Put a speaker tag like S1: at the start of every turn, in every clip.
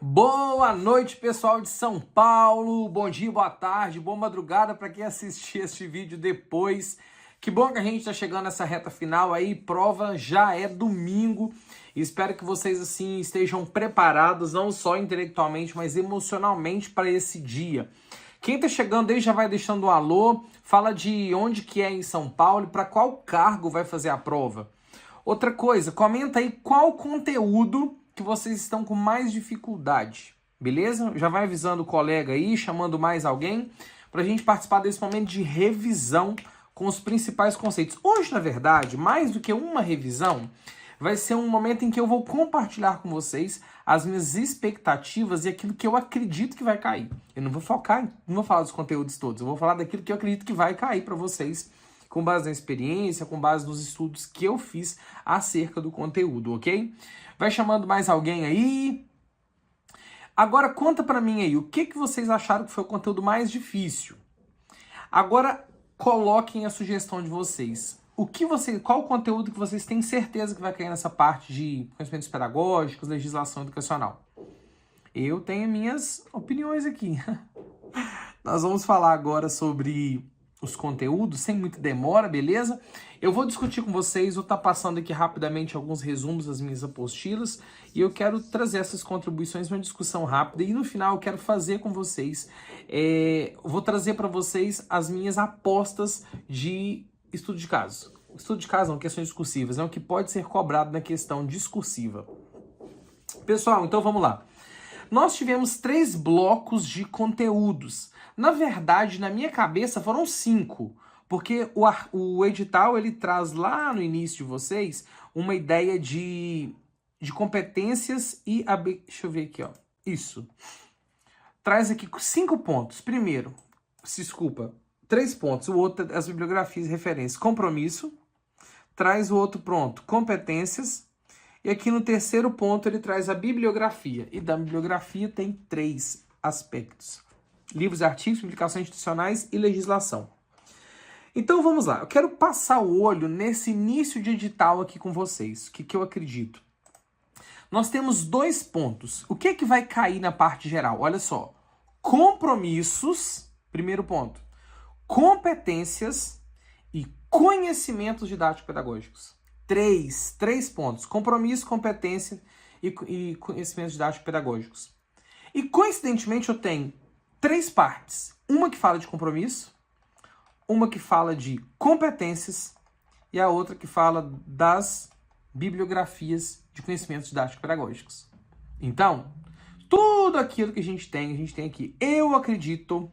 S1: Boa noite, pessoal de São Paulo. Bom dia, boa tarde, boa madrugada para quem assistir este vídeo depois. Que bom que a gente está chegando nessa reta final aí. Prova já é domingo. Espero que vocês assim estejam preparados, não só intelectualmente, mas emocionalmente para esse dia. Quem está chegando aí já vai deixando um alô. Fala de onde que é em São Paulo e para qual cargo vai fazer a prova. Outra coisa, comenta aí qual conteúdo que vocês estão com mais dificuldade, beleza? Já vai avisando o colega aí, chamando mais alguém, para a gente participar desse momento de revisão com os principais conceitos. Hoje, na verdade, mais do que uma revisão, vai ser um momento em que eu vou compartilhar com vocês as minhas expectativas e aquilo que eu acredito que vai cair. Eu não vou focar, não vou falar dos conteúdos todos, eu vou falar daquilo que eu acredito que vai cair para vocês, com base na experiência, com base nos estudos que eu fiz acerca do conteúdo, ok? Vai chamando mais alguém aí. Agora conta pra mim aí, o que vocês acharam que foi o conteúdo mais difícil? Agora coloquem a sugestão de vocês. Qual o conteúdo que vocês têm certeza que vai cair nessa parte de conhecimentos pedagógicos, legislação educacional? Eu tenho minhas opiniões aqui. Nós vamos falar agora sobre os conteúdos, sem muita demora, beleza? Eu vou discutir com vocês, vou estar passando aqui rapidamente alguns resumos das minhas apostilas e eu quero trazer essas contribuições para uma discussão rápida e no final eu quero fazer com vocês, vou trazer para vocês as minhas apostas de estudo de caso. Estudo de caso não, questões discursivas, o que pode ser cobrado na questão discursiva. Pessoal, então vamos lá. Nós tivemos 3 blocos de conteúdos. Na verdade, na minha cabeça foram 5, porque o edital ele traz lá no início de vocês uma ideia de competências e... Deixa eu ver aqui, ó. Isso. Traz aqui 5 pontos. Primeiro, 3 pontos. O outro, as bibliografias e referências. Compromisso. Traz o outro ponto, competências. E aqui no terceiro ponto ele traz a bibliografia. E da bibliografia tem 3 aspectos. Livros e artigos, publicações institucionais e legislação. Então vamos lá. Eu quero passar o olho nesse início de edital aqui com vocês. O que eu acredito? Nós temos 2 pontos. O que vai cair na parte geral? Olha só. Compromissos, primeiro ponto. Competências e conhecimentos didático-pedagógicos. 3 pontos. Compromisso, competência e conhecimentos didático-pedagógicos. E, coincidentemente, eu tenho 3 partes. Uma que fala de compromisso, uma que fala de competências e a outra que fala das bibliografias de conhecimentos didático-pedagógicos. Então, tudo aquilo que a gente tem aqui. Eu acredito,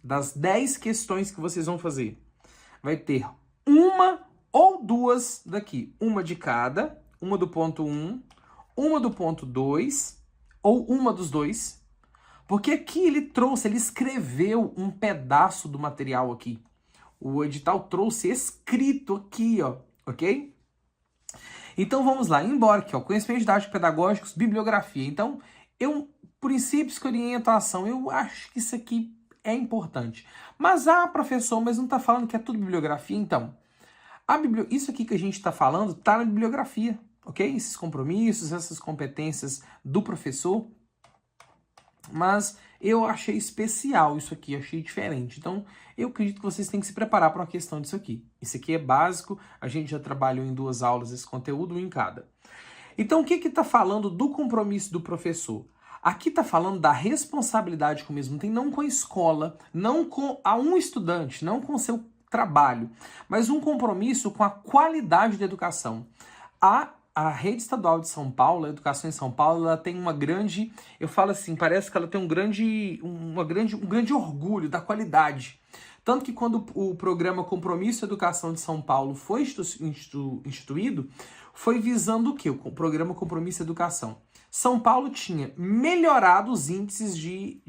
S1: das 10 questões que vocês vão fazer, vai ter uma ou 2 daqui. Uma de cada, uma do ponto 1, uma do ponto 2, ou uma dos 2. Porque aqui ele escreveu um pedaço do material aqui. O edital trouxe escrito aqui, ó, ok? Então vamos lá, embora aqui, ó, conhecimentos didáticos pedagógicos, bibliografia. Então, eu, por princípio, escolhi orientação. Eu acho que isso aqui é importante. Mas, professor, mas não está falando que é tudo bibliografia? Então, isso aqui que a gente está falando está na bibliografia, ok? Esses compromissos, essas competências do professor. Mas eu achei especial isso aqui, achei diferente. Então, eu acredito que vocês têm que se preparar para uma questão disso aqui. Isso aqui é básico, a gente já trabalhou em 2 aulas esse conteúdo, um em cada. Então, o que está falando do compromisso do professor? Aqui está falando da responsabilidade que o mesmo tem, não com a escola, não com um estudante, não com o seu trabalho, mas um compromisso com a qualidade da educação. A rede estadual de São Paulo, a educação em São Paulo, ela tem uma grande, eu falo assim, parece que ela tem um grande orgulho da qualidade. Tanto que quando o programa Compromisso Educação de São Paulo foi instituído, foi visando o quê? O programa Compromisso Educação. São Paulo tinha melhorado os índices de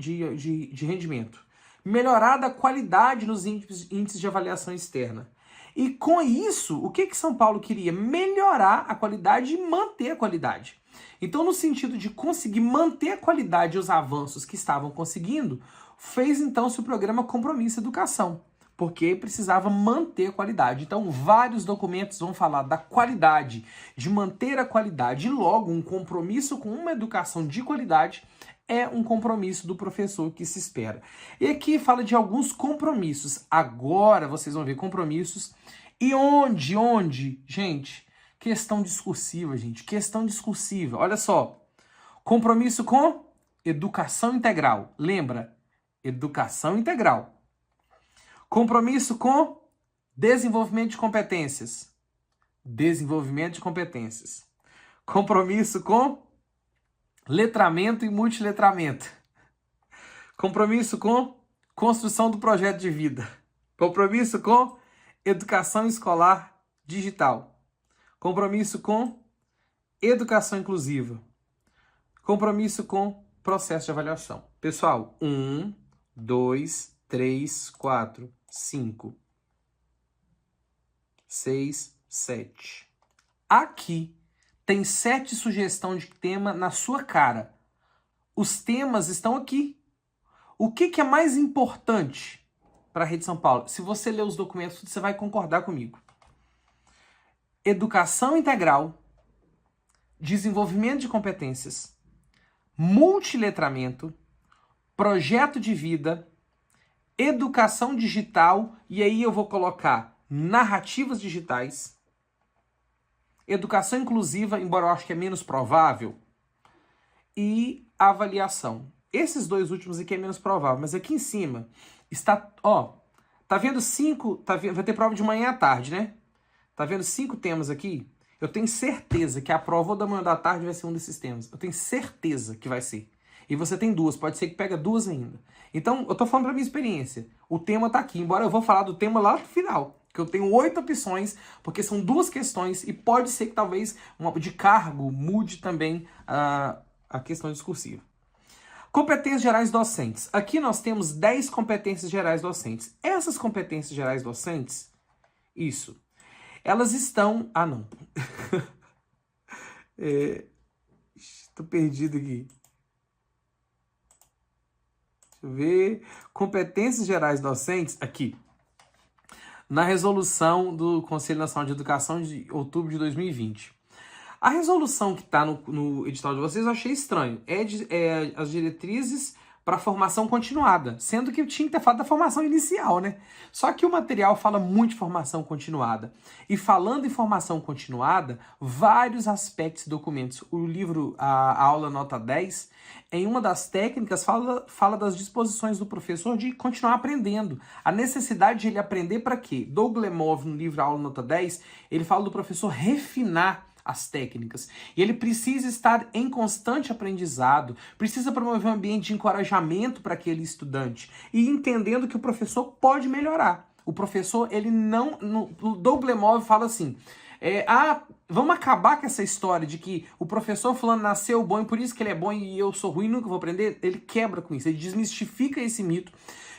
S1: rendimento, melhorado a qualidade nos índices de avaliação externa. E com isso, o que São Paulo queria? Melhorar a qualidade e manter a qualidade. Então, no sentido de conseguir manter a qualidade e os avanços que estavam conseguindo, fez então-se o programa Compromisso Educação. porque precisava manter a qualidade. Então, vários documentos vão falar da qualidade, de manter a qualidade, e logo um compromisso com uma educação de qualidade é um compromisso do professor que se espera. E aqui fala de alguns compromissos. Agora vocês vão ver compromissos. E onde? Gente, questão discursiva, gente. Questão discursiva. Olha só. Compromisso com educação integral. Lembra? Educação integral. Compromisso com desenvolvimento de competências. Desenvolvimento de competências. Compromisso com letramento e multiletramento. Compromisso com construção do projeto de vida. Compromisso com educação escolar digital. Compromisso com educação inclusiva. Compromisso com processo de avaliação. Pessoal, 1, 2, 3, 4, 5, 6, 7. Aqui tem 7 sugestões de tema na sua cara. Os temas estão aqui. O que é mais importante para a Rede São Paulo? Se você ler os documentos, você vai concordar comigo. Educação integral, desenvolvimento de competências, multiletramento, projeto de vida, educação digital, e aí eu vou colocar narrativas digitais, educação inclusiva, embora eu acho que é menos provável, e avaliação. Esses dois últimos aqui é menos provável, mas aqui em cima está, ó, tá vendo 5, vai ter prova de manhã à tarde, né? Tá vendo 5 temas aqui? Eu tenho certeza que a prova ou da manhã ou da tarde vai ser um desses temas. Eu tenho certeza que vai ser. E você tem 2, pode ser que pega 2 ainda. Então, eu tô falando pra minha experiência. O tema tá aqui, embora eu vou falar do tema lá no final. Que eu tenho 8 opções, porque são 2 questões e pode ser que talvez uma de cargo mude também a questão discursiva. Competências gerais docentes. Aqui nós temos 10 competências gerais docentes. Essas competências gerais docentes, isso, elas estão... Ah, não. Tô perdido aqui. Deixa eu ver. Competências gerais docentes, aqui. Na resolução do Conselho Nacional de Educação de outubro de 2020. A resolução que está no edital de vocês eu achei estranho. É as diretrizes para formação continuada, sendo que tinha que ter falado da formação inicial, né? Só que o material fala muito de formação continuada. E falando em formação continuada, vários aspectos e documentos. O livro, a aula nota 10, em uma das técnicas, fala das disposições do professor de continuar aprendendo. A necessidade de ele aprender para quê? Doug Lemov, no livro Aula Nota 10, ele fala do professor refinar as técnicas. E ele precisa estar em constante aprendizado, precisa promover um ambiente de encorajamento para aquele estudante e entendendo que o professor pode melhorar. O professor, ele não... O Doug Lemov fala assim, vamos acabar com essa história de que o professor fulano nasceu bom e por isso que ele é bom e eu sou ruim e nunca vou aprender. Ele quebra com isso, ele desmistifica esse mito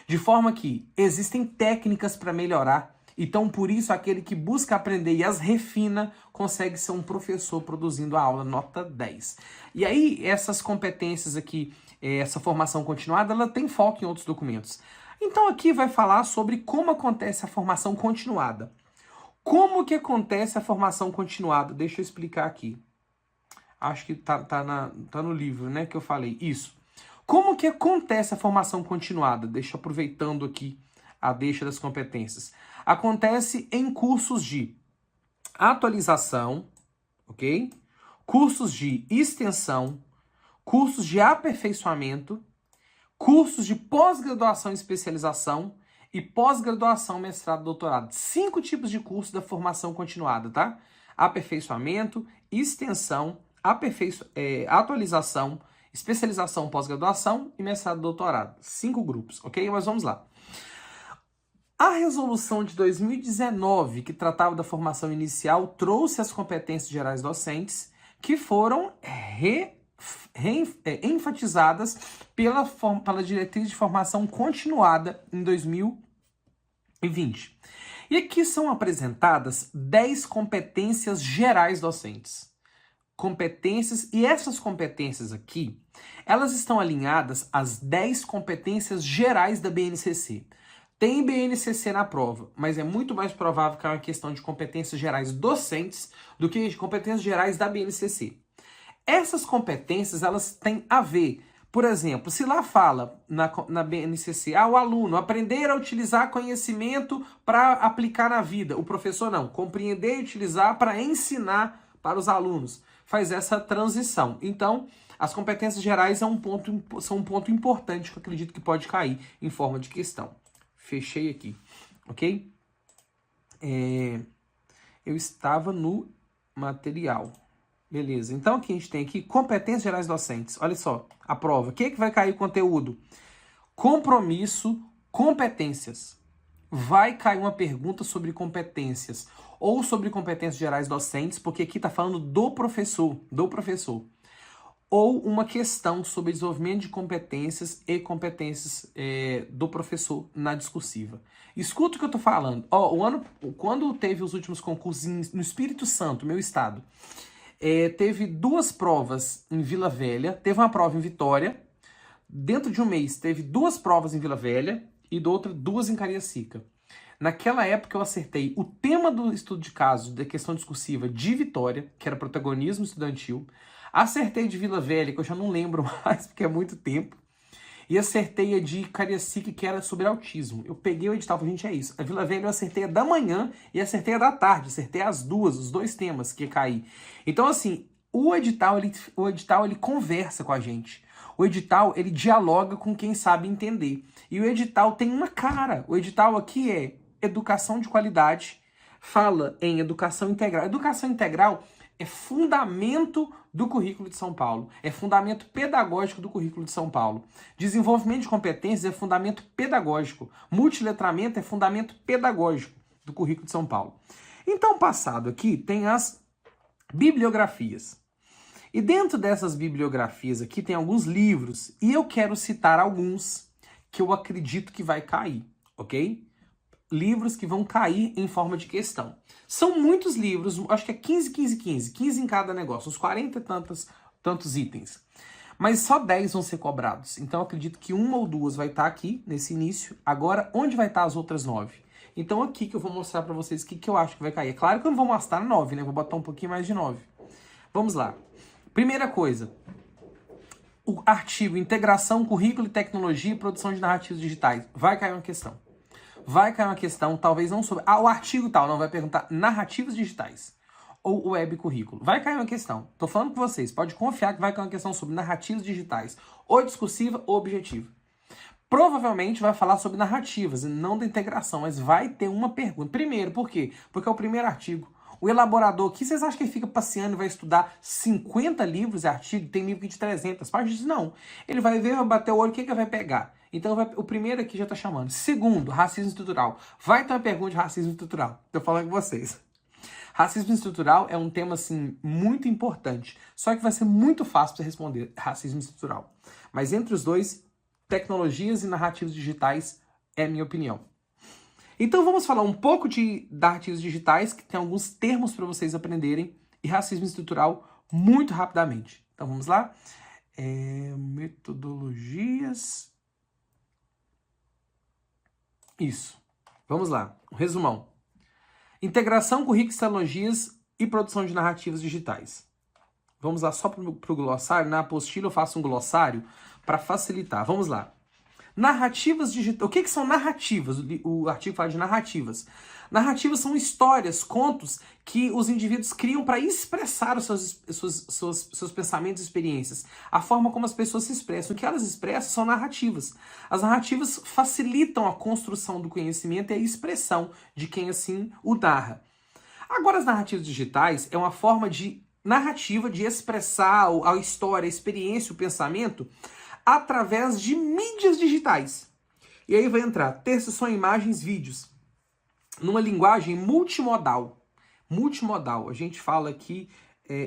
S1: de forma que existem técnicas para melhorar. Então, por isso, aquele que busca aprender e as refina, consegue ser um professor produzindo a aula nota 10. E aí, essas competências aqui, essa formação continuada, ela tem foco em outros documentos. Então, aqui vai falar sobre como acontece a formação continuada. Como que acontece a formação continuada? Deixa eu explicar aqui. Acho que tá no livro, né, que eu falei. Isso. Como que acontece a formação continuada? Deixa eu aproveitando aqui a deixa das competências. Acontece em cursos de atualização, ok? Cursos de extensão, cursos de aperfeiçoamento, cursos de pós-graduação e especialização e pós-graduação, mestrado, doutorado. 5 tipos de cursos da formação continuada, tá? Aperfeiçoamento, extensão, atualização, especialização, pós-graduação e mestrado, doutorado. 5 grupos, ok? Mas vamos lá. A resolução de 2019, que tratava da formação inicial, trouxe as competências gerais docentes que foram enfatizadas pela diretriz de formação continuada em 2020. E aqui são apresentadas 10 competências gerais docentes. Competências, e essas competências aqui, elas estão alinhadas às 10 competências gerais da BNCC. Tem BNCC na prova, mas é muito mais provável que é uma questão de competências gerais docentes do que de competências gerais da BNCC. Essas competências, elas têm a ver, por exemplo, se lá fala na BNCC, o aluno aprender a utilizar conhecimento para aplicar na vida. O professor não, compreender e utilizar para ensinar para os alunos. Faz essa transição. Então, as competências gerais são um ponto importante que eu acredito que pode cair em forma de questão. Fechei aqui, ok? Eu estava no material. Beleza, então aqui a gente tem aqui competências gerais docentes. Olha só, a prova. O que vai cair o conteúdo? Compromisso, competências. Vai cair uma pergunta sobre competências ou sobre competências gerais docentes, porque aqui está falando do professor. Ou uma questão sobre desenvolvimento de competências e competências do professor na discursiva. Escuta o que eu estou falando. Quando teve os últimos concursos no Espírito Santo, meu estado, teve 2 provas em Vila Velha, teve uma prova em Vitória, dentro de um mês teve 2 provas em Vila Velha e do outro 2 em Cariacica. Naquela época eu acertei o tema do estudo de caso da questão discursiva de Vitória, que era protagonismo estudantil, acertei de Vila Velha, que eu já não lembro mais, porque é muito tempo, e acertei a de Cariacica, que era sobre autismo. Eu peguei o edital e falei, gente, é isso. A Vila Velha eu acertei a da manhã e acertei a da tarde. Acertei as duas, os 2 temas que ia cair. Então, assim, o edital ele conversa com a gente. O edital, ele dialoga com quem sabe entender. E o edital tem uma cara. O edital aqui é educação de qualidade, fala em educação integral. Educação integral é fundamento do currículo de São Paulo, é fundamento pedagógico do currículo de São Paulo. Desenvolvimento de competências é fundamento pedagógico. Multiletramento é fundamento pedagógico do currículo de São Paulo. Então, passado aqui, tem as bibliografias. E dentro dessas bibliografias aqui tem alguns livros, e eu quero citar alguns que eu acredito que vai cair, ok? Livros que vão cair em forma de questão. São muitos livros, acho que é 15 em cada negócio, uns 40 e tantos itens. Mas só 10 vão ser cobrados. Então eu acredito que 1 ou 2 vai estar aqui, nesse início. Agora, onde vai estar as outras 9? Então aqui que eu vou mostrar para vocês o que eu acho que vai cair. É claro que eu não vou mostrar 9, né? Vou botar um pouquinho mais de 9. Vamos lá. Primeira coisa. O artigo Integração, Currículo e Tecnologia e Produção de Narrativos Digitais. Vai cair uma questão. Vai cair uma questão, talvez não sobre... o artigo tal, não, vai perguntar narrativos digitais ou web currículo. Vai cair uma questão. Tô falando com vocês, pode confiar que vai cair uma questão sobre narrativos digitais, ou discursiva ou objetiva. Provavelmente vai falar sobre narrativas, não da integração, mas vai ter uma pergunta. Primeiro, por quê? Porque é o primeiro artigo. O elaborador aqui, vocês acham que ele fica passeando e vai estudar 50 livros e artigos? Tem livro de 300 páginas? Não. Ele vai ver, vai bater o olho, o que ele vai pegar? Então, o primeiro aqui já está chamando. Segundo, racismo estrutural. Vai ter uma pergunta de racismo estrutural. Estou falando com vocês. Racismo estrutural é um tema, assim, muito importante. Só que vai ser muito fácil para você responder racismo estrutural. Mas entre os dois, tecnologias e narrativos digitais é a minha opinião. Então vamos falar um pouco de narrativos digitais, que tem alguns termos para vocês aprenderem, e racismo estrutural muito rapidamente. Então vamos lá. Metodologias. Isso. Vamos lá. Um resumão. Integração, currículos, tecnologias e produção de narrativos digitais. Vamos lá só para o glossário. Na apostila eu faço um glossário para facilitar. Vamos lá. Narrativas digitais. O que são narrativas? O artigo fala de narrativas. Narrativas são histórias, contos que os indivíduos criam para expressar os seus pensamentos e experiências. A forma como as pessoas se expressam. O que elas expressam são narrativas. As narrativas facilitam a construção do conhecimento e a expressão de quem assim o narra. Agora, as narrativas digitais é uma forma de narrativa de expressar a história, a experiência, o pensamento através de mídias digitais. E aí vai entrar texto, som, imagens, vídeos, numa linguagem multimodal. Multimodal, a gente fala aqui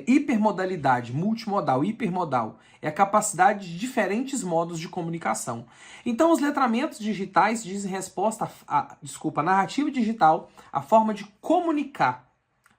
S1: hipermodalidade, multimodal, hipermodal. É a capacidade de diferentes modos de comunicação. Então, os letramentos digitais dizem resposta a narrativa digital, a forma de comunicar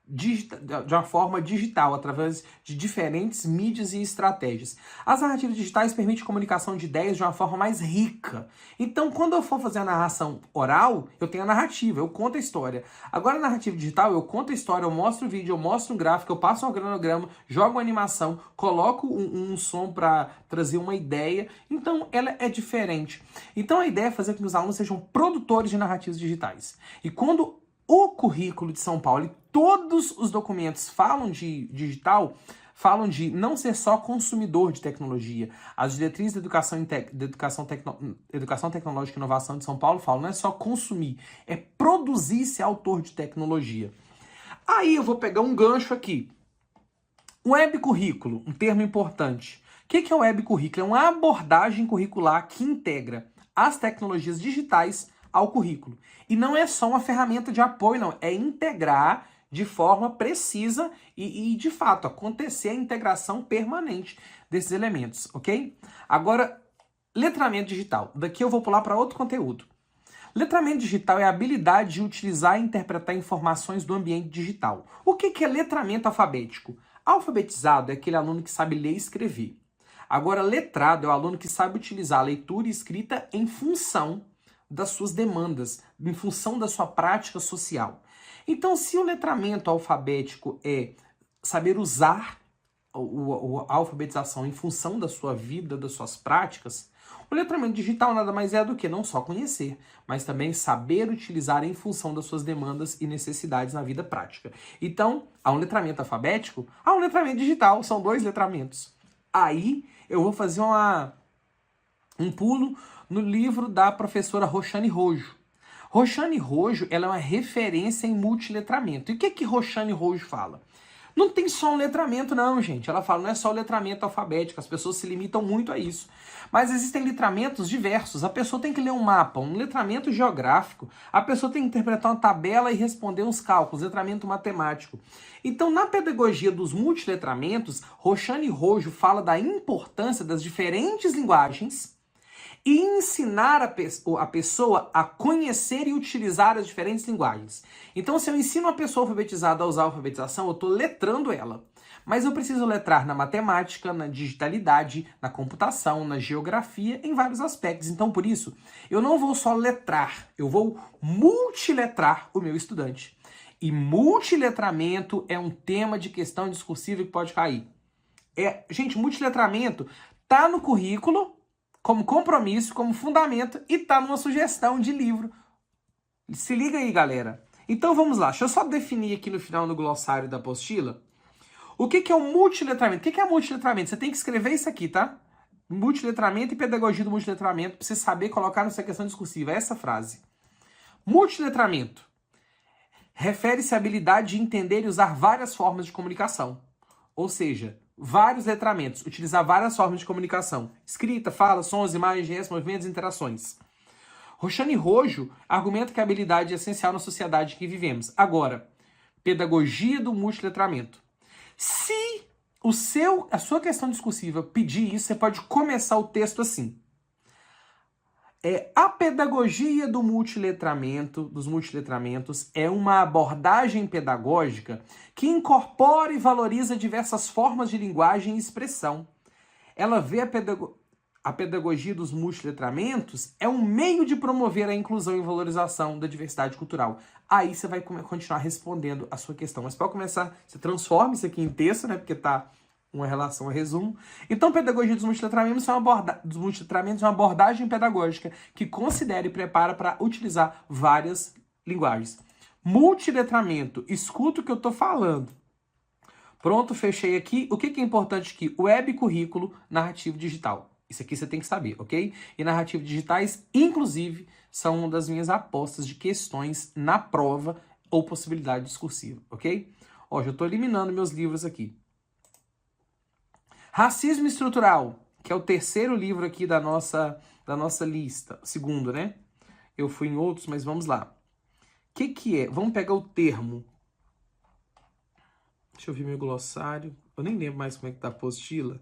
S1: de uma forma digital, através de diferentes mídias e estratégias. As narrativas digitais permitem comunicação de ideias de uma forma mais rica. Então, quando eu for fazer a narração oral, eu tenho a narrativa, eu conto a história. Agora, a narrativa digital, eu conto a história, eu mostro o vídeo, eu mostro um gráfico, eu passo um cronograma, jogo uma animação, coloco um som para trazer uma ideia. Então, ela é diferente. Então, a ideia é fazer com que os alunos sejam produtores de narrativas digitais. E quando o currículo de São Paulo e todos os documentos falam de digital, falam de não ser só consumidor de tecnologia. As diretrizes de educação tecnológica e inovação de São Paulo falam, não é só consumir, é produzir esse autor de tecnologia. Aí eu vou pegar um gancho aqui. Web currículo, um termo importante. O que é o web currículo? É uma abordagem curricular que integra as tecnologias digitais ao currículo. E não é só uma ferramenta de apoio, não. É integrar de forma precisa e de fato, acontecer a integração permanente desses elementos, ok? Agora, letramento digital. Daqui eu vou pular para outro conteúdo. Letramento digital é a habilidade de utilizar e interpretar informações do ambiente digital. O que é letramento alfabético? Alfabetizado é aquele aluno que sabe ler e escrever. Agora, letrado é o aluno que sabe utilizar a leitura e escrita em função das suas demandas, em função da sua prática social. Então, se o letramento alfabético é saber usar a alfabetização em função da sua vida, das suas práticas, o letramento digital nada mais é do que não só conhecer, mas também saber utilizar em função das suas demandas e necessidades na vida prática. Então, há um letramento alfabético, há um letramento digital, são dois letramentos. Aí, eu vou fazer um pulo no livro da professora Roxane Rojo. Roxane Rojo, ela é uma referência em multiletramento. E o que Roxane Rojo fala? Não tem só um letramento não, gente. Ela fala, não é só o letramento alfabético, as pessoas se limitam muito a isso. Mas existem letramentos diversos. A pessoa tem que ler um mapa, um letramento geográfico. A pessoa tem que interpretar uma tabela e responder uns cálculos, letramento matemático. Então, na pedagogia dos multiletramentos, Roxane Rojo fala da importância das diferentes linguagens e ensinar a pessoa a conhecer e utilizar as diferentes linguagens. Então, se eu ensino uma pessoa alfabetizada a usar a alfabetização, eu estou letrando ela. Mas eu preciso letrar na matemática, na digitalidade, na computação, na geografia, em vários aspectos. Então, por isso, eu não vou só letrar, eu vou multiletrar o meu estudante. E multiletramento é um tema de questão discursiva que pode cair. Gente, multiletramento está no currículo, como compromisso, como fundamento, e tá numa sugestão de livro. Se liga aí, galera. Então vamos lá, deixa eu só definir aqui no final do glossário da apostila. O que é o multiletramento? O que é multiletramento? Você tem que escrever isso aqui, tá? Multiletramento e pedagogia do multiletramento, para você saber colocar na sua questão discursiva. Essa frase. Multiletramento refere-se à habilidade de entender e usar várias formas de comunicação. Ou seja, vários letramentos, utilizar várias formas de comunicação. Escrita, fala, sons, imagens, gestos, movimentos e interações. Roxane Rojo argumenta que a habilidade é essencial na sociedade em que vivemos. Agora, pedagogia do multiletramento. Se a sua questão discursiva pedir isso, você pode começar o texto assim. A pedagogia do dos multiletramentos é uma abordagem pedagógica que incorpora e valoriza diversas formas de linguagem e expressão. Ela vê a pedagogia dos multiletramentos é um meio de promover a inclusão e valorização da diversidade cultural. Aí você vai continuar respondendo a sua questão. Mas para começar, você transforma isso aqui em texto, né? Porque tá uma relação a resumo. Então, pedagogia dos multiletramentos é uma abordagem pedagógica que considera e prepara para utilizar várias linguagens. Multiletramento, escuta o que eu estou falando. Pronto, fechei aqui. O que é importante aqui? Web currículo, narrativo digital. Isso aqui você tem que saber, ok? E narrativos digitais, inclusive, são uma das minhas apostas de questões na prova ou possibilidade discursiva, ok? Ó, já estou eliminando meus livros aqui. Racismo Estrutural, que é o terceiro livro aqui da nossa lista. Segundo, né? Eu fui em outros, mas vamos lá. O que é? Vamos pegar o termo. Deixa eu ver meu glossário. Eu nem lembro mais como é que tá a apostila.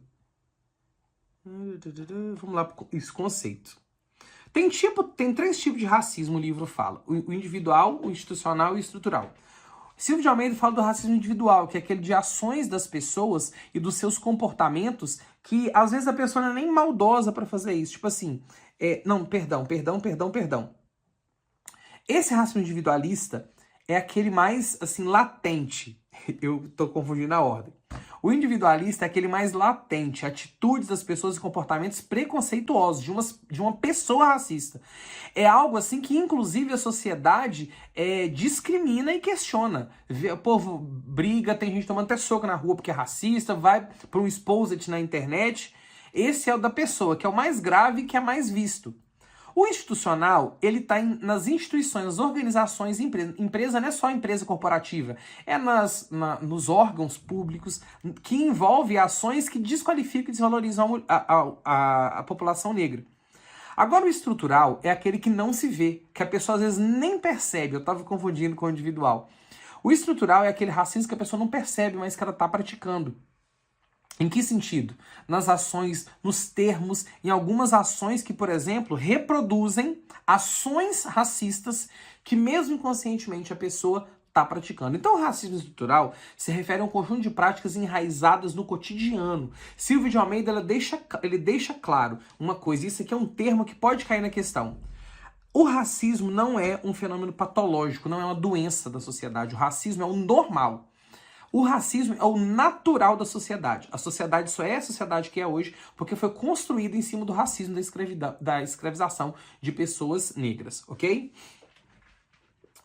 S1: Vamos lá para esse conceito. Tem 3 tipos de racismo, o livro fala. O individual, o institucional e o estrutural. Silvio de Almeida fala do racismo individual, que é aquele de ações das pessoas e dos seus comportamentos que, às vezes, a pessoa não é nem maldosa para fazer isso. Tipo assim, perdão. Esse racismo individualista é aquele mais, assim, latente. Eu tô confundindo a ordem. O individualista é aquele mais latente, atitudes das pessoas e comportamentos preconceituosos de uma pessoa racista. É algo assim que, inclusive, a sociedade discrimina e questiona. O povo briga, tem gente tomando até soco na rua porque é racista, vai para um exposit na internet. Esse é o da pessoa, que é o mais grave e que é mais visto. O institucional, ele está nas instituições, nas organizações, empresa não é só empresa corporativa, é nos órgãos públicos que envolve ações que desqualificam e desvalorizam a população negra. Agora, o estrutural é aquele que não se vê, que a pessoa às vezes nem percebe, eu estava confundindo com o individual. O estrutural é aquele racismo que a pessoa não percebe, mas que ela está praticando. Em que sentido? Nas ações, nos termos, em algumas ações que, por exemplo, reproduzem ações racistas que mesmo inconscientemente a pessoa está praticando. Então, o racismo estrutural se refere a um conjunto de práticas enraizadas no cotidiano. Silvio de Almeida ele deixa claro uma coisa, isso aqui é um termo que pode cair na questão. O racismo não é um fenômeno patológico, não é uma doença da sociedade. O racismo é o normal. O racismo é o natural da sociedade. A sociedade só é a sociedade que é hoje porque foi construída em cima do racismo, da escravização de pessoas negras, ok?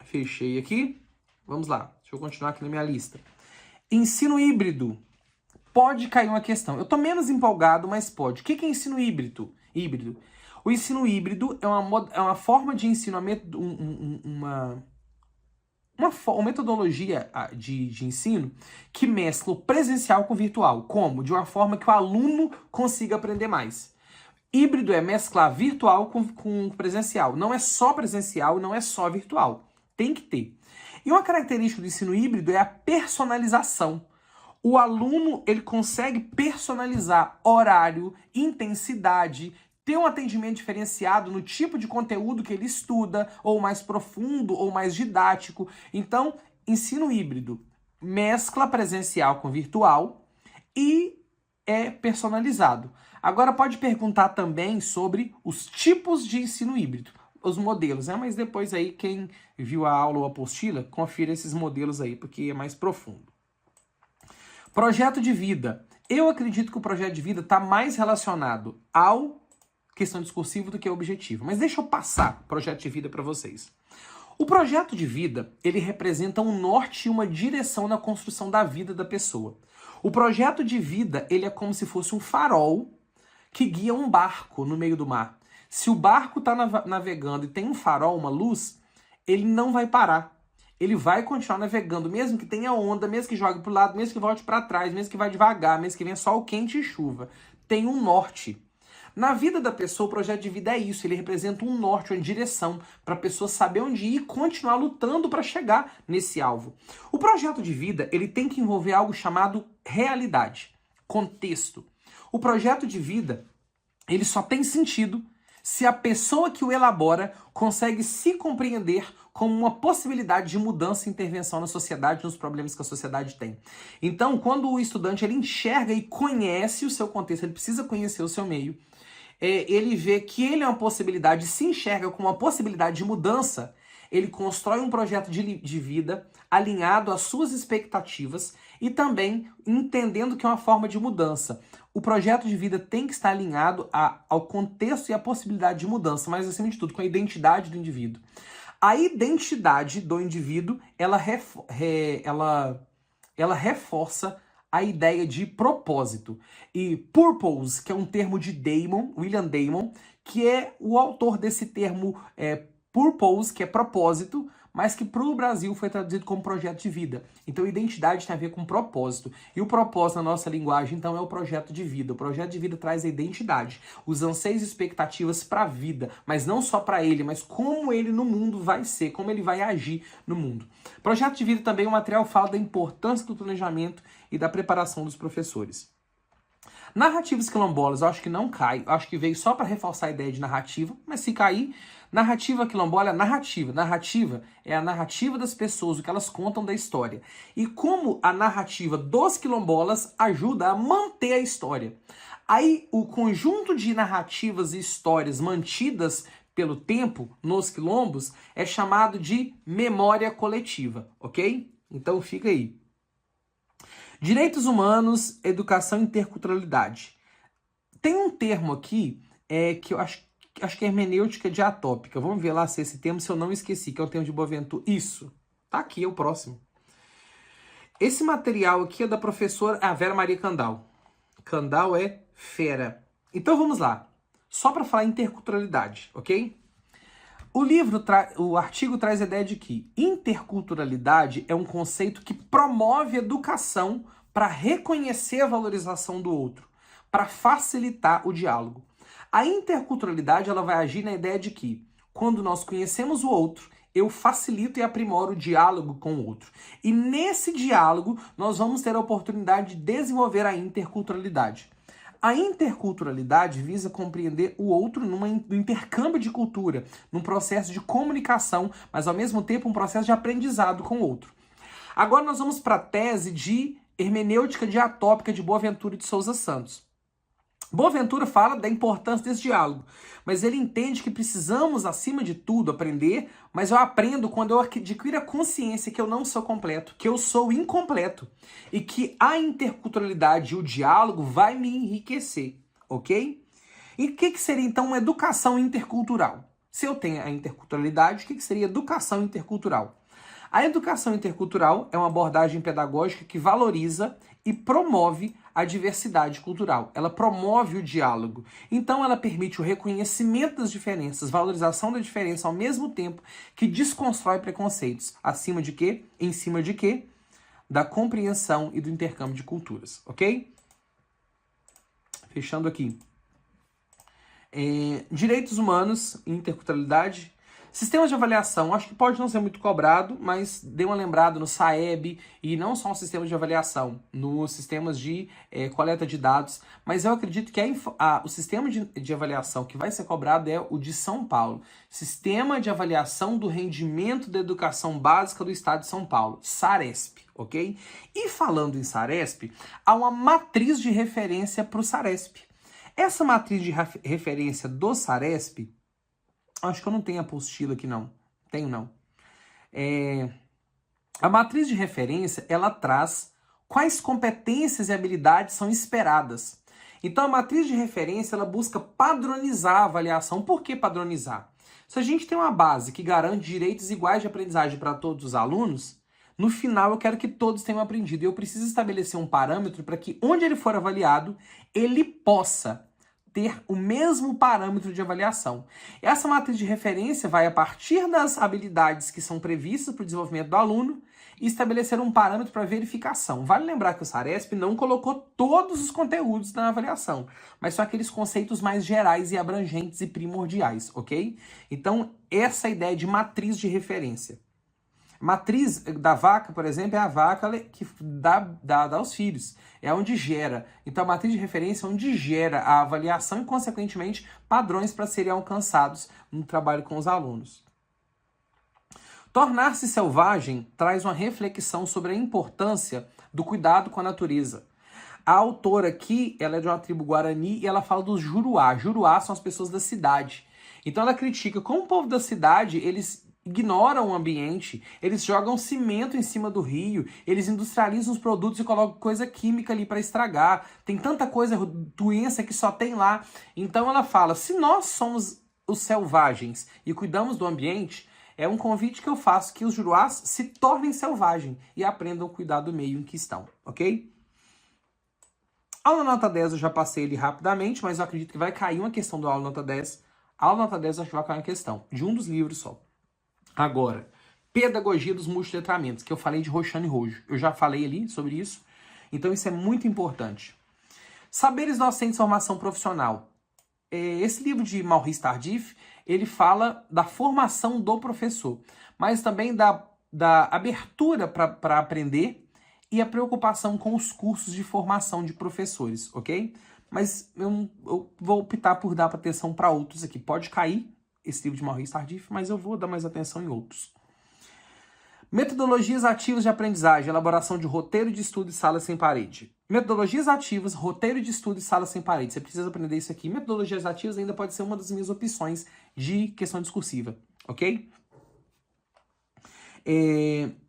S1: Fechei aqui. Vamos lá. Deixa eu continuar aqui na minha lista. Ensino híbrido. Pode cair uma questão. Eu tô menos empolgado, mas pode. O que é ensino híbrido? O ensino híbrido é uma forma de ensino, uma metodologia de ensino que mescla o presencial com o virtual. Como? De uma forma que o aluno consiga aprender mais. Híbrido é mesclar virtual com presencial. Não é só presencial e não é só virtual. Tem que ter. E uma característica do ensino híbrido é a personalização. O aluno ele consegue personalizar horário, intensidade, ter um atendimento diferenciado no tipo de conteúdo que ele estuda, ou mais profundo, ou mais didático. Então, ensino híbrido mescla presencial com virtual e é personalizado. Agora pode perguntar também sobre os tipos de ensino híbrido, os modelos, né? Mas depois aí quem viu a aula ou a apostila, confira esses modelos aí, porque é mais profundo. Projeto de vida. Eu acredito que o projeto de vida está mais relacionado ao questão discursiva do que objetivo. Mas deixa eu passar o projeto de vida para vocês. O projeto de vida, ele representa um norte e uma direção na construção da vida da pessoa. O projeto de vida, ele é como se fosse um farol que guia um barco no meio do mar. Se o barco está navegando e tem um farol, uma luz, ele não vai parar. Ele vai continuar navegando, mesmo que tenha onda, mesmo que jogue para o lado, mesmo que volte para trás, mesmo que vá devagar, mesmo que venha sol quente e chuva. Tem um norte. Na vida da pessoa, o projeto de vida é isso, ele representa um norte, uma direção, para a pessoa saber onde ir e continuar lutando para chegar nesse alvo. O projeto de vida, ele tem que envolver algo chamado realidade, contexto. O projeto de vida, ele só tem sentido se a pessoa que o elabora consegue se compreender como uma possibilidade de mudança e intervenção na sociedade, nos problemas que a sociedade tem. Então, quando o estudante ele enxerga e conhece o seu contexto, ele precisa conhecer o seu meio, ele vê que ele é uma possibilidade, se enxerga como uma possibilidade de mudança, ele constrói um projeto de vida alinhado às suas expectativas e também entendendo que é uma forma de mudança. O projeto de vida tem que estar alinhado ao contexto e à possibilidade de mudança, mas acima de tudo com a identidade do indivíduo. A identidade do indivíduo, ela reforça a ideia de propósito. E purpose, que é um termo de William Damon, que é o autor desse termo purpose, que é propósito, mas que para o Brasil foi traduzido como projeto de vida. Então, identidade tem a ver com propósito. E o propósito na nossa linguagem, então, é o projeto de vida. O projeto de vida traz a identidade, os anseios e expectativas para a vida, mas não só para ele, mas como ele no mundo vai ser, como ele vai agir no mundo. Projeto de vida também, o material fala da importância do planejamento e da preparação dos professores. Narrativas quilombolas, eu acho que não cai, eu acho que veio só para reforçar a ideia de narrativa, mas se cair, Narrativa quilombola é narrativa. Narrativa é a narrativa das pessoas, o que elas contam da história. E como a narrativa dos quilombolas ajuda a manter a história. Aí, o conjunto de narrativas e histórias mantidas pelo tempo nos quilombos é chamado de memória coletiva, ok? Então, fica aí. Direitos humanos, educação e interculturalidade. Tem um termo aqui que eu acho que é hermenêutica diatópica. Vamos ver lá se esse termo, se eu não esqueci, que é o termo de Boaventura. Isso. Tá aqui, é o próximo. Esse material aqui é da professora Vera Maria Candal. Candal é fera. Então vamos lá. Só para falar interculturalidade, ok? O artigo traz a ideia de que interculturalidade é um conceito que promove educação para reconhecer a valorização do outro, para facilitar o diálogo. A interculturalidade ela vai agir na ideia de que, quando nós conhecemos o outro, eu facilito e aprimoro o diálogo com o outro. E nesse diálogo, nós vamos ter a oportunidade de desenvolver a interculturalidade. A interculturalidade visa compreender o outro no intercâmbio de cultura, num processo de comunicação, mas ao mesmo tempo um processo de aprendizado com o outro. Agora nós vamos para a tese de hermenêutica diatópica de Boaventura de Souza Santos. Boaventura fala da importância desse diálogo, mas ele entende que precisamos, acima de tudo, aprender, mas eu aprendo quando eu adquiro a consciência que eu não sou completo, que eu sou incompleto, e que a interculturalidade e o diálogo vai me enriquecer, ok? E o que seria, então, uma educação intercultural? Se eu tenho a interculturalidade, o que seria educação intercultural? A educação intercultural é uma abordagem pedagógica que valoriza e promove a diversidade cultural. Ela promove o diálogo. Então, ela permite o reconhecimento das diferenças, valorização da diferença, ao mesmo tempo que desconstrói preconceitos. Acima de quê? Em cima de quê? Da compreensão e do intercâmbio de culturas, ok? Fechando aqui. Direitos humanos e interculturalidade. Sistemas de avaliação, acho que pode não ser muito cobrado, mas dê uma lembrada no SAEB, e não só no sistema de avaliação, nos sistemas de coleta de dados, mas eu acredito que o sistema de avaliação que vai ser cobrado é o de São Paulo, Sistema de Avaliação do Rendimento da Educação Básica do Estado de São Paulo, SARESP, ok? E falando em SARESP, há uma matriz de referência para o SARESP. Essa matriz de referência do SARESP, acho que eu não tenho a apostila aqui, não. Tenho, não. A matriz de referência, ela traz quais competências e habilidades são esperadas. Então, a matriz de referência, ela busca padronizar a avaliação. Por que padronizar? Se a gente tem uma base que garante direitos iguais de aprendizagem para todos os alunos, no final eu quero que todos tenham aprendido. E eu preciso estabelecer um parâmetro para que, onde ele for avaliado, ele possa ter o mesmo parâmetro de avaliação. Essa matriz de referência vai, a partir das habilidades que são previstas para o desenvolvimento do aluno, estabelecer um parâmetro para verificação. Vale lembrar que o SARESP não colocou todos os conteúdos na avaliação, mas só aqueles conceitos mais gerais e abrangentes e primordiais, ok? Então, essa é a ideia de matriz de referência. Matriz da vaca, por exemplo, é a vaca que dá aos filhos. É onde gera. Então, a matriz de referência é onde gera a avaliação e, consequentemente, padrões para serem alcançados no trabalho com os alunos. Tornar-se selvagem traz uma reflexão sobre a importância do cuidado com a natureza. A autora aqui, ela é de uma tribo Guarani e ela fala dos Juruá. Juruá são as pessoas da cidade. Então, ela critica como o povo da cidade, eles ignoram o ambiente, eles jogam cimento em cima do rio, eles industrializam os produtos e colocam coisa química ali para estragar. Tem tanta coisa, doença que só tem lá. Então ela fala, se nós somos os selvagens e cuidamos do ambiente, é um convite que eu faço que os juruás se tornem selvagens e aprendam a cuidar do meio em que estão, ok? Aula nota 10 eu já passei ele rapidamente, mas eu acredito que vai cair uma questão do aula nota 10. Aula nota 10 eu acho que vai cair uma questão de um dos livros só. Agora, pedagogia dos multiletramentos, que eu falei de Roxane Rojo. Eu já falei ali sobre isso, então isso é muito importante. Saberes docentes e formação profissional. Esse livro de Maurice Tardif, ele fala da formação do professor, mas também da abertura para aprender e a preocupação com os cursos de formação de professores, ok? Mas eu vou optar por dar atenção para outros aqui. Pode cair, esse livro de Maurice Tardif, mas eu vou dar mais atenção em outros. Metodologias ativas de aprendizagem, elaboração de roteiro de estudo e sala sem parede. Metodologias ativas, roteiro de estudo e sala sem parede. Você precisa aprender isso aqui. Metodologias ativas ainda pode ser uma das minhas opções de questão discursiva, ok?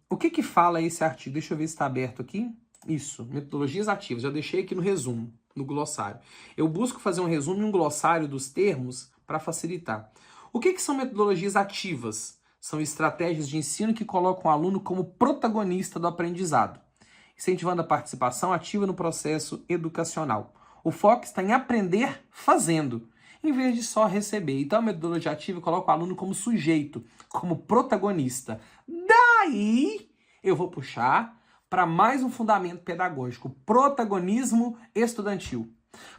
S1: O que fala esse artigo? Deixa eu ver se está aberto aqui. Isso, metodologias ativas. Já deixei aqui no resumo, no glossário. Eu busco fazer um resumo e um glossário dos termos para facilitar. O que são metodologias ativas? São estratégias de ensino que colocam o aluno como protagonista do aprendizado, incentivando a participação ativa no processo educacional. O foco está em aprender fazendo, em vez de só receber. Então, a metodologia ativa coloca o aluno como sujeito, como protagonista. Daí, eu vou puxar para mais um fundamento pedagógico, protagonismo estudantil.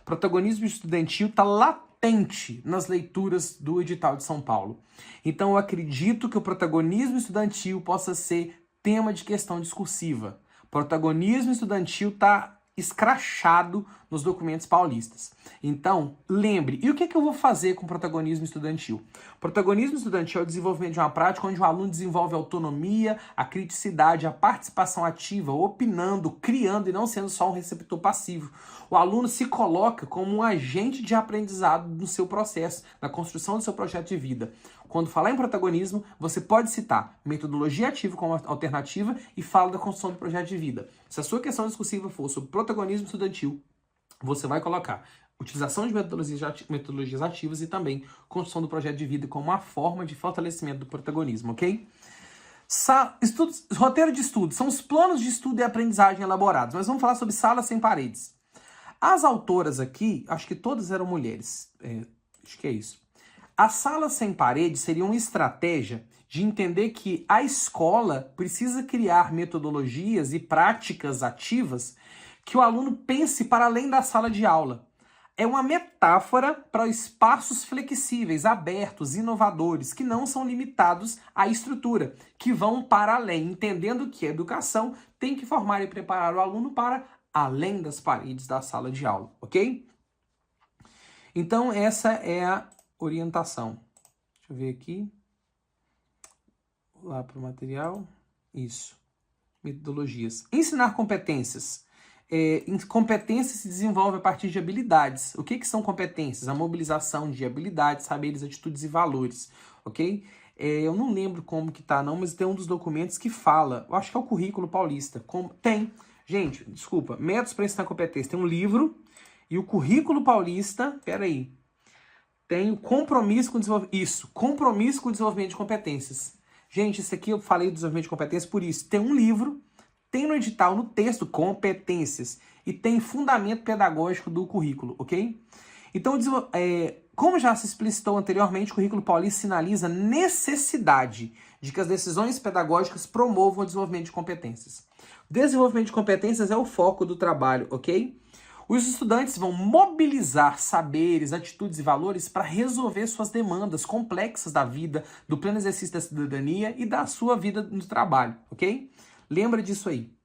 S1: Protagonismo estudantil está latente nas leituras do edital de São Paulo. Então, eu acredito que o protagonismo estudantil possa ser tema de questão discursiva. Protagonismo estudantil está escrachado nos documentos paulistas. Então, lembre, e o que eu vou fazer com protagonismo estudantil? Protagonismo estudantil é o desenvolvimento de uma prática onde o aluno desenvolve a autonomia, a criticidade, a participação ativa, opinando, criando e não sendo só um receptor passivo. O aluno se coloca como um agente de aprendizado no seu processo, na construção do seu projeto de vida. Quando falar em protagonismo, você pode citar metodologia ativa como alternativa e fala da construção do projeto de vida. Se a sua questão discursiva for sobre protagonismo estudantil, você vai colocar utilização de metodologias ativas e também construção do projeto de vida como uma forma de fortalecimento do protagonismo, ok? Roteiro de estudo são os planos de estudo e aprendizagem elaborados, mas vamos falar sobre salas sem paredes. As autoras aqui, acho que todas eram mulheres, acho que é isso. A sala sem parede seria uma estratégia de entender que a escola precisa criar metodologias e práticas ativas que o aluno pense para além da sala de aula. É uma metáfora para espaços flexíveis, abertos, inovadores, que não são limitados à estrutura, que vão para além, entendendo que a educação tem que formar e preparar o aluno para além das paredes da sala de aula, ok? Então, essa é a orientação. Deixa eu ver aqui. Lá para o material. Isso. Metodologias. Ensinar competências. Competências se desenvolve a partir de habilidades. O que são competências? A mobilização de habilidades, saberes, atitudes e valores. Ok? Eu não lembro como que tá, não, mas tem um dos documentos que fala. Eu acho que é o currículo paulista. Tem. Gente, desculpa. Métodos para ensinar competência. Tem um livro e o currículo paulista. Peraí. Tem o compromisso com o desenvolvimento. Isso, compromisso com o desenvolvimento de competências. Gente, isso aqui eu falei do desenvolvimento de competências por isso. Tem um livro, tem no edital, no texto, competências. E tem fundamento pedagógico do currículo, ok? Então, como já se explicitou anteriormente, o currículo paulista sinaliza a necessidade de que as decisões pedagógicas promovam o desenvolvimento de competências. O desenvolvimento de competências é o foco do trabalho, ok? Os estudantes vão mobilizar saberes, atitudes e valores para resolver suas demandas complexas da vida, do pleno exercício da cidadania e da sua vida no trabalho, ok? Lembra disso aí.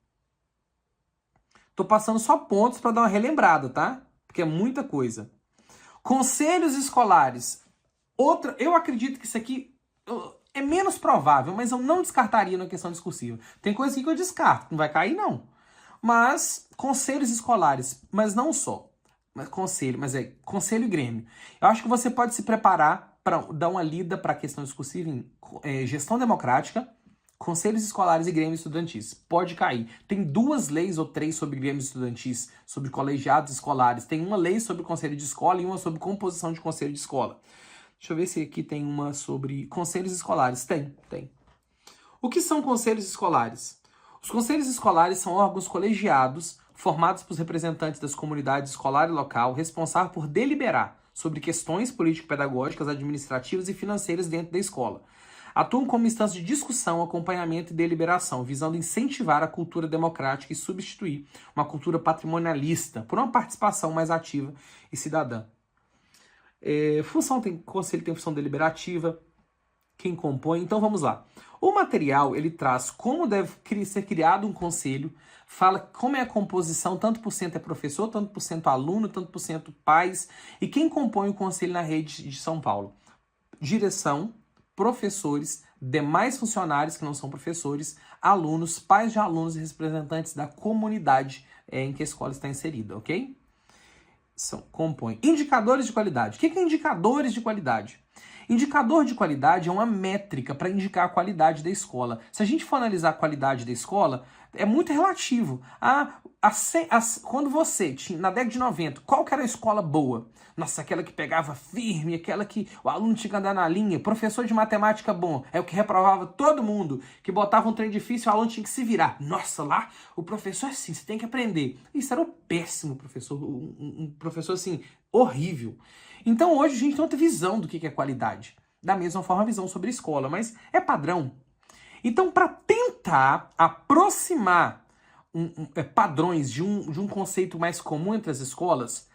S1: Tô passando só pontos para dar uma relembrada, tá? Porque é muita coisa. Conselhos escolares. Eu acredito que isso aqui é menos provável, mas eu não descartaria na questão discursiva. Tem coisa aqui que eu descarto, não vai cair não. Mas conselhos escolares, mas não só. Conselho e grêmio. Eu acho que você pode se preparar para dar uma lida para a questão discursiva em gestão democrática, conselhos escolares e grêmios estudantis. Pode cair. Tem 2 leis ou 3 sobre grêmios estudantis, sobre colegiados escolares. Tem uma lei sobre conselho de escola e uma sobre composição de conselho de escola. Deixa eu ver se aqui tem uma sobre conselhos escolares. Tem. O que são conselhos escolares? Os conselhos escolares são órgãos colegiados formados por representantes das comunidades escolar e local, responsáveis por deliberar sobre questões político-pedagógicas, administrativas e financeiras dentro da escola. Atuam como instância de discussão, acompanhamento e deliberação, visando incentivar a cultura democrática e substituir uma cultura patrimonialista por uma participação mais ativa e cidadã. Conselho tem função deliberativa, quem compõe. Então vamos lá. O material, ele traz como deve ser criado um conselho, fala como é a composição, tanto por cento é professor, tanto por cento aluno, tanto por cento pais, e quem compõe o conselho na rede de São Paulo. direção, professores, demais funcionários que não são professores, alunos, pais de alunos e representantes da comunidade em que a escola está inserida, ok? Compõe. Indicadores de qualidade. O que é indicadores de qualidade? Indicador de qualidade é uma métrica para indicar a qualidade da escola. Se a gente for analisar a qualidade da escola, é muito relativo. Quando você tinha, na década de 90, qual que era a escola boa? Nossa, aquela que pegava firme, aquela que o aluno tinha que andar na linha, professor de matemática bom, é o que reprovava todo mundo, que botava um trem difícil, o aluno tinha que se virar. Nossa, lá o professor é assim, você tem que aprender. Isso era um péssimo professor, um professor assim, horrível. Então hoje a gente tem outra visão do que é qualidade. Da mesma forma, a visão sobre a escola, mas é padrão. Então, para tentar aproximar padrões de um conceito mais comum entre as escolas,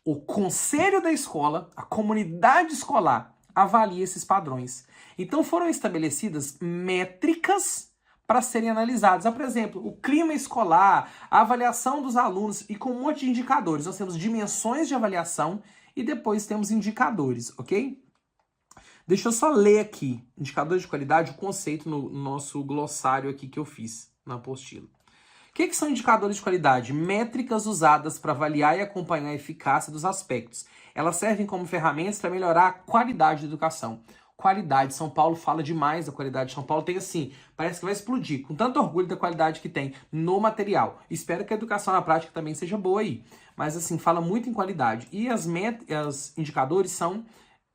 S1: o conselho da escola, a comunidade escolar, avalia esses padrões. Então foram estabelecidas métricas para serem analisadas. Por exemplo, o clima escolar, a avaliação dos alunos e com um monte de indicadores. Nós temos dimensões de avaliação e depois temos indicadores, ok? Deixa eu só ler aqui, indicadores de qualidade, o conceito no nosso glossário aqui que eu fiz na apostila. O que são indicadores de qualidade? Métricas usadas para avaliar e acompanhar a eficácia dos aspectos. Elas servem como ferramentas para melhorar a qualidade da educação. Qualidade, São Paulo fala demais da qualidade. São Paulo tem assim, parece que vai explodir, com tanto orgulho da qualidade que tem no material. Espero que a educação na prática também seja boa aí. Mas assim, fala muito em qualidade. E os indicadores são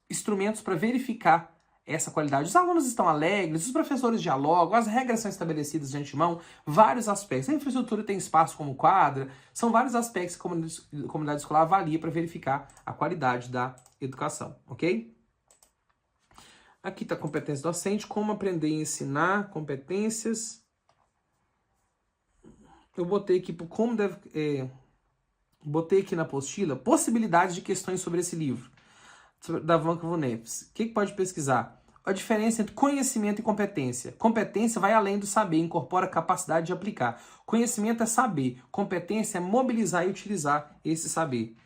S1: instrumentos para verificar essa qualidade. Os alunos estão alegres, os professores dialogam, as regras são estabelecidas de antemão, vários aspectos. A infraestrutura tem espaço como quadra, são vários aspectos que a comunidade escolar avalia para verificar a qualidade da educação, ok? Aqui está a competência docente, como aprender e ensinar, competências. Eu botei aqui por como deve... botei aqui na apostila possibilidades de questões sobre esse livro, da Vanca Vuneps. O que pode pesquisar? A diferença entre conhecimento e competência. Competência vai além do saber, incorpora a capacidade de aplicar. Conhecimento é saber, competência é mobilizar e utilizar esse saber.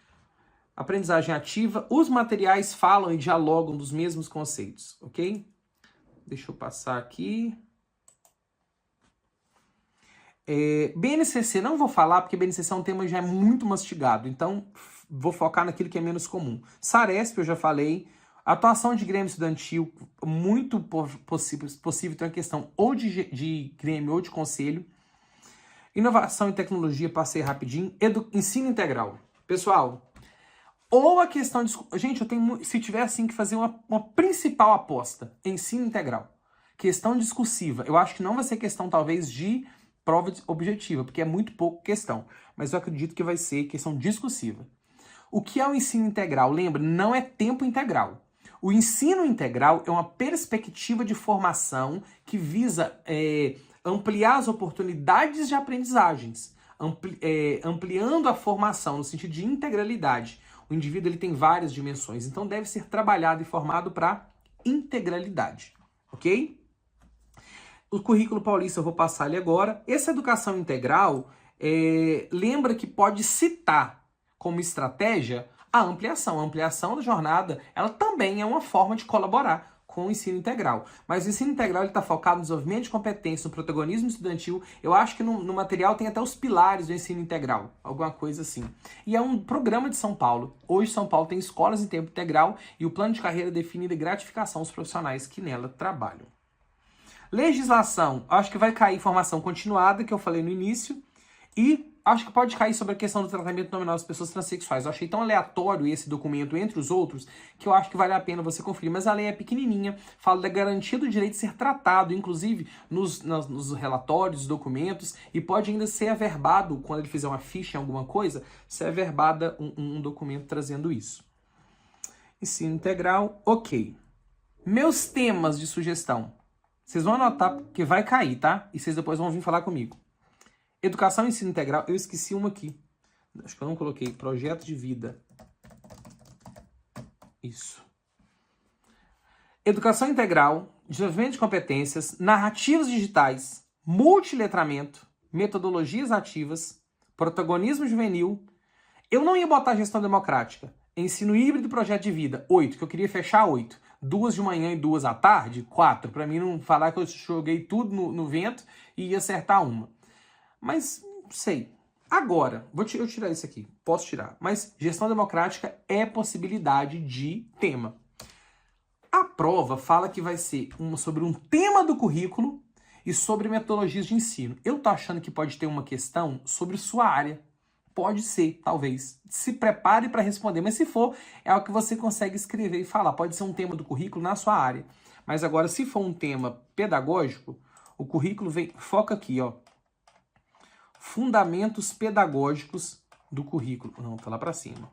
S1: Aprendizagem ativa, os materiais falam e dialogam dos mesmos conceitos, ok? Deixa eu passar aqui. BNCC, não vou falar porque BNCC é um tema que já é muito mastigado, então vou focar naquilo que é menos comum. Saresp, eu já falei. Atuação de Grêmio Estudantil, muito possível ter uma questão ou de Grêmio ou de Conselho. Inovação e tecnologia, passei rapidinho. Ensino integral. Pessoal, ou a questão de... Gente, eu tenho, se tiver assim que fazer uma principal aposta, ensino integral. Questão discursiva. Eu acho que não vai ser questão, talvez, de prova objetiva, porque é muito pouco questão. Mas eu acredito que vai ser questão discursiva. O que é o ensino integral? Lembra, não é tempo integral. O ensino integral é uma perspectiva de formação que visa ampliar as oportunidades de aprendizagens, ampliando a formação no sentido de integralidade. O indivíduo ele tem várias dimensões, então deve ser trabalhado e formado para integralidade, ok? O currículo paulista eu vou passar ali agora. Essa educação integral, lembra que pode citar como estratégia a ampliação da jornada, ela também é uma forma de colaborar com o ensino integral. Mas o ensino integral está focado no desenvolvimento de competência, no protagonismo estudantil. Eu acho que no material tem até os pilares do ensino integral, alguma coisa assim. E é um programa de São Paulo. Hoje São Paulo tem escolas em tempo integral e o plano de carreira define a gratificação aos profissionais que nela trabalham. Legislação, acho que vai cair formação continuada, que eu falei no início, e acho que pode cair sobre a questão do tratamento nominal das pessoas transexuais. Eu achei tão aleatório esse documento, entre os outros, que eu acho que vale a pena você conferir. Mas a lei é pequenininha, fala da garantia do direito de ser tratado, inclusive nos relatórios, documentos, e pode ainda ser averbado, quando ele fizer uma ficha em alguma coisa, ser averbada um documento trazendo isso. Ensino integral, ok. Meus temas de sugestão. Vocês vão anotar, porque vai cair, tá? E vocês depois vão vir falar comigo. Educação e ensino integral, eu esqueci uma aqui. Acho que eu não coloquei. Projeto de vida. Isso. Educação integral, desenvolvimento de competências, narrativas digitais, multiletramento, metodologias ativas, protagonismo juvenil. Eu não ia botar gestão democrática. Ensino híbrido e projeto de vida, 8, que eu queria fechar 8. 2 de manhã e 2 à tarde? 4, para mim não falar que eu joguei tudo no vento e ia acertar uma. Mas, não sei. Agora, eu tirar isso aqui, posso tirar. Mas gestão democrática é possibilidade de tema. A prova fala que vai ser sobre um tema do currículo e sobre metodologias de ensino. Eu tô achando que pode ter uma questão sobre sua área. Pode ser, talvez. Se prepare para responder. Mas se for, é o que você consegue escrever e falar. Pode ser um tema do currículo na sua área. Mas agora, se for um tema pedagógico, o currículo foca aqui, ó. Fundamentos pedagógicos do currículo. Não, tá lá para cima.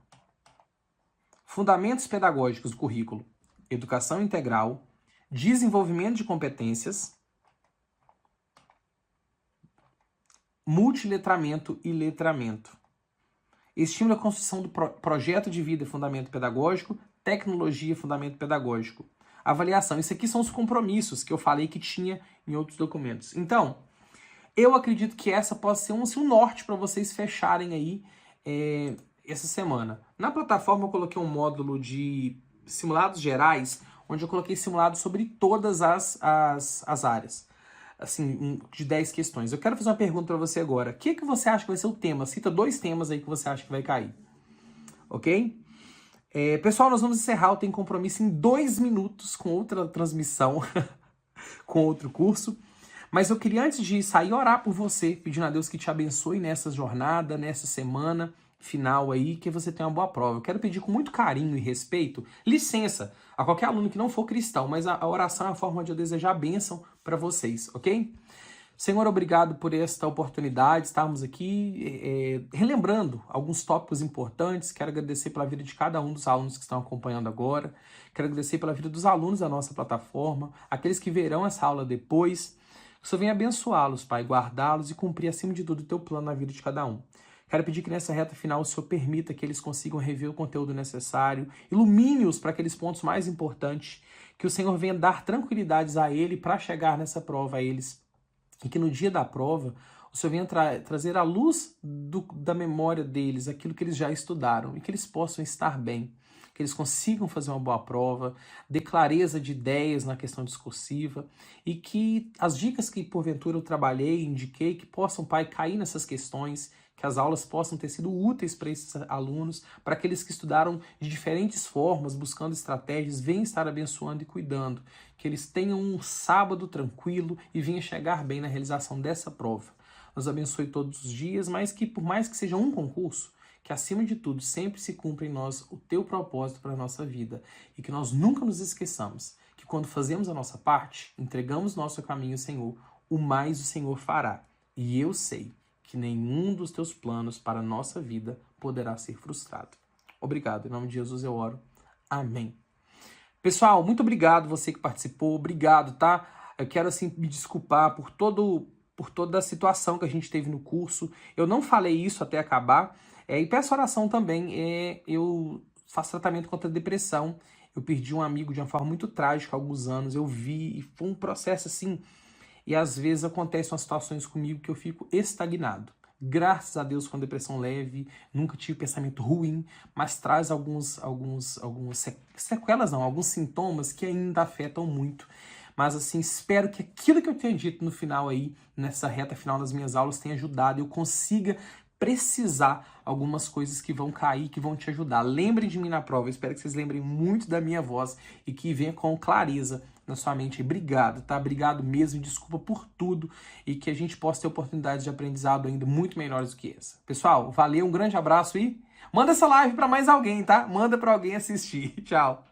S1: Fundamentos pedagógicos do currículo. Educação integral, desenvolvimento de competências, multiletramento e letramento. Estímulo à construção do projeto de vida, fundamento pedagógico, tecnologia, fundamento pedagógico. Avaliação. Isso aqui são os compromissos que eu falei que tinha em outros documentos. Então, eu acredito que essa pode ser um norte para vocês fecharem aí essa semana. Na plataforma eu coloquei um módulo de simulados gerais, onde eu coloquei simulados sobre todas as áreas. Assim, de 10 questões. Eu quero fazer uma pergunta para você agora. O que você acha que vai ser o tema? Cita 2 temas aí que você acha que vai cair. Ok? Pessoal, nós vamos encerrar o Tem Compromisso em 2 minutos com outra transmissão, com outro curso. Mas eu queria, antes de sair, orar por você, pedindo a Deus que te abençoe nessa jornada, nessa semana final aí, que você tenha uma boa prova. Eu quero pedir com muito carinho e respeito, licença a qualquer aluno que não for cristão, mas a oração é a forma de eu desejar bênção para vocês, ok? Senhor, obrigado por esta oportunidade de estarmos aqui relembrando alguns tópicos importantes. Quero agradecer pela vida de cada um dos alunos que estão acompanhando agora. Quero agradecer pela vida dos alunos da nossa plataforma, aqueles que verão essa aula depois. Que o Senhor venha abençoá-los, Pai, guardá-los e cumprir, acima de tudo, o teu plano na vida de cada um. Quero pedir que nessa reta final o Senhor permita que eles consigam rever o conteúdo necessário, ilumine-os para aqueles pontos mais importantes, que o Senhor venha dar tranquilidades a ele para chegar nessa prova a eles, e que no dia da prova o Senhor venha trazer à luz da memória deles aquilo que eles já estudaram e que eles possam estar bem, que eles consigam fazer uma boa prova, dê clareza de ideias na questão discursiva e que as dicas que porventura eu trabalhei, indiquei, que possam, Pai, cair nessas questões, que as aulas possam ter sido úteis para esses alunos, para aqueles que estudaram de diferentes formas, buscando estratégias, venham estar abençoando e cuidando, que eles tenham um sábado tranquilo e venham chegar bem na realização dessa prova. Nos abençoe todos os dias, mas que por mais que seja um concurso, que acima de tudo sempre se cumpra em nós o teu propósito para a nossa vida e que nós nunca nos esqueçamos que quando fazemos a nossa parte, entregamos nosso caminho ao Senhor, o mais o Senhor fará. E eu sei que nenhum dos teus planos para a nossa vida poderá ser frustrado. Obrigado. Em nome de Jesus eu oro. Amém. Pessoal, muito obrigado você que participou. Obrigado, tá? Eu quero, assim, me desculpar por toda a situação que a gente teve no curso. Eu não falei isso até acabar. E peço oração também. Eu faço tratamento contra a depressão. Eu perdi um amigo de uma forma muito trágica há alguns anos. Eu vi e foi um processo assim. E às vezes acontecem umas situações comigo que eu fico estagnado. Graças a Deus com depressão leve, nunca tive pensamento ruim, mas traz algumas sequelas, não, alguns sintomas que ainda afetam muito. Mas assim, espero que aquilo que eu tenho dito no final aí, nessa reta final das minhas aulas, tenha ajudado e eu consiga precisar algumas coisas que vão cair, que vão te ajudar. Lembrem de mim na prova, eu espero que vocês lembrem muito da minha voz e que venha com clareza na sua mente. Obrigado, tá? Obrigado mesmo, desculpa por tudo e que a gente possa ter oportunidades de aprendizado ainda muito melhores do que essa. Pessoal, valeu, um grande abraço e manda essa live para mais alguém, tá? Manda para alguém assistir. Tchau.